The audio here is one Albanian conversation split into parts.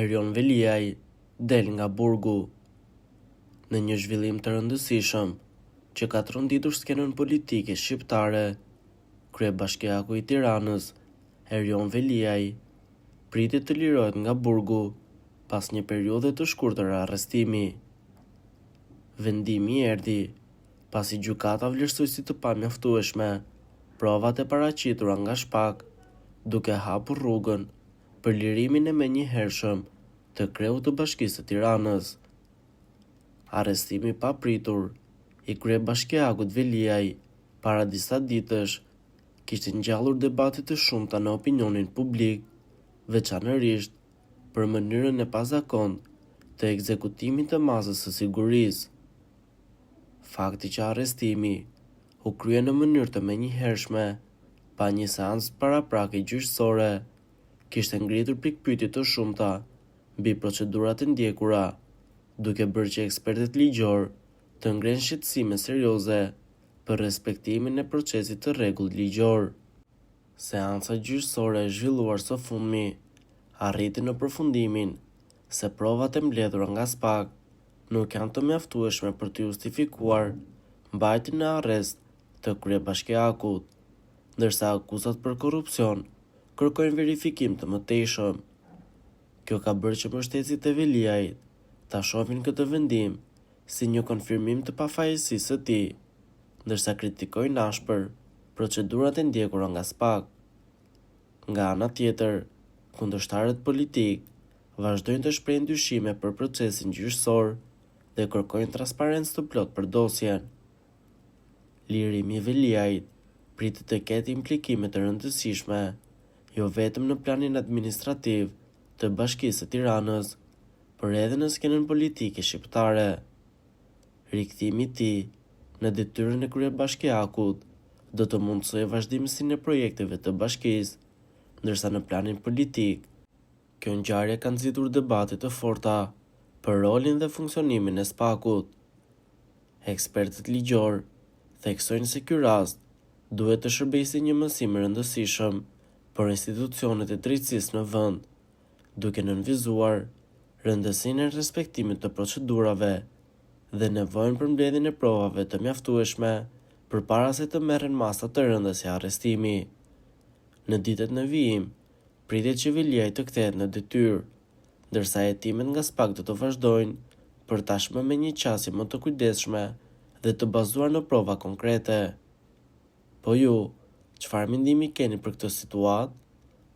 Erion Veliaj del nga burgu. Në një zhvillim të rëndësishëm që ka tronditur skenën politike shqiptare, kryebashkiaku i Tiranës, Erion Veliaj, pritet të lirohet nga burgu pas një periudhe të shkurtër arrestimi. Vendimi erdhi pasi gjykata vlerësoi si të pamjaftueshme provat e paraqitura nga Shpak, duke hapur rrugën për lirimin e menjëhershëm të kreut të Bashkisë së Tiranës. Arrestimi pa pritur i kryebashkiakut Veliaj para disa ditësh kishte ngjallur debate të shumta në opinionin publik, veçanërisht për mënyrën e pazakontë të ekzekutimit të masës së sigurisë. Fakti që arrestimi u krye në mënyrë të menjëhershme pa një seancë paraprake gjyqësore kishte ngritur pikpyetje të shumta mbi procedurat e ndjekura, duke bërë që ekspertët ligjor të ngrenë shqetësime serioze për respektimin e procesit të rregullt ligjor. Seanca gjyqësore e zhvilluar së fundmi arriti në përfundimin se provat e mbledhura nga Shpak nuk janë të mjaftueshme për të justifikuar mbajtjen në arrest të kryebashkiakut, ndërsa akuzat për korrupsion kërkojnë verifikim të mëtejshëm. Kjo ka bërë që mbështetësit e Veliajit ta shohin këtë vendim si një konfirmim të pafajësisë së tij, ndërsa kritikojnë ashpër procedurat e ndjekura nga Shpak. Nga ana tjetër, kundërshtarët politik vazhdojnë të shprehin dyshime për procesin gjyqësor dhe kërkojnë transparencë të plotë për dosjen. Lirimi i Veliajit pritet të ketë implikime të rëndësishme jo vetëm në planin administrativ të Bashkisë së Tiranës, por edhe në skenën politike shqiptare. Rikthimi i tij në detyrën e kryebashkiakut do të mundsojë vazhdimsinë e projekteve të bashkisë, ndërsa në planin politik, kjo ngjarje ka nxitur debate të forta për rolin dhe funksionimin e Shpakut. Ekspertët ligjor theksojnë se ky rast duhet të shërbejë si një mësim i rëndësishëm për institucionet e drejtësisë në vend, duke nënvizuar rëndësinë e respektimit të procedurave dhe nevojën për mbledhjen e provave të mjaftueshme përpara se të merren masa të rënda si arrestimi. Në ditët në vijim, pritet që Veliaj të kthehet në detyrë, ndërsa hetimet nga Shpak do të vazhdojnë, për tashmë me një qasje më të kujdesshme dhe të bazuar në prova konkrete. Po ju, çfarë mendimi keni për këtë situatë?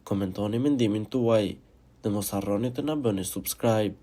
Komentoni mendimin tuaj dhe mos harroni të na bëni subscribe.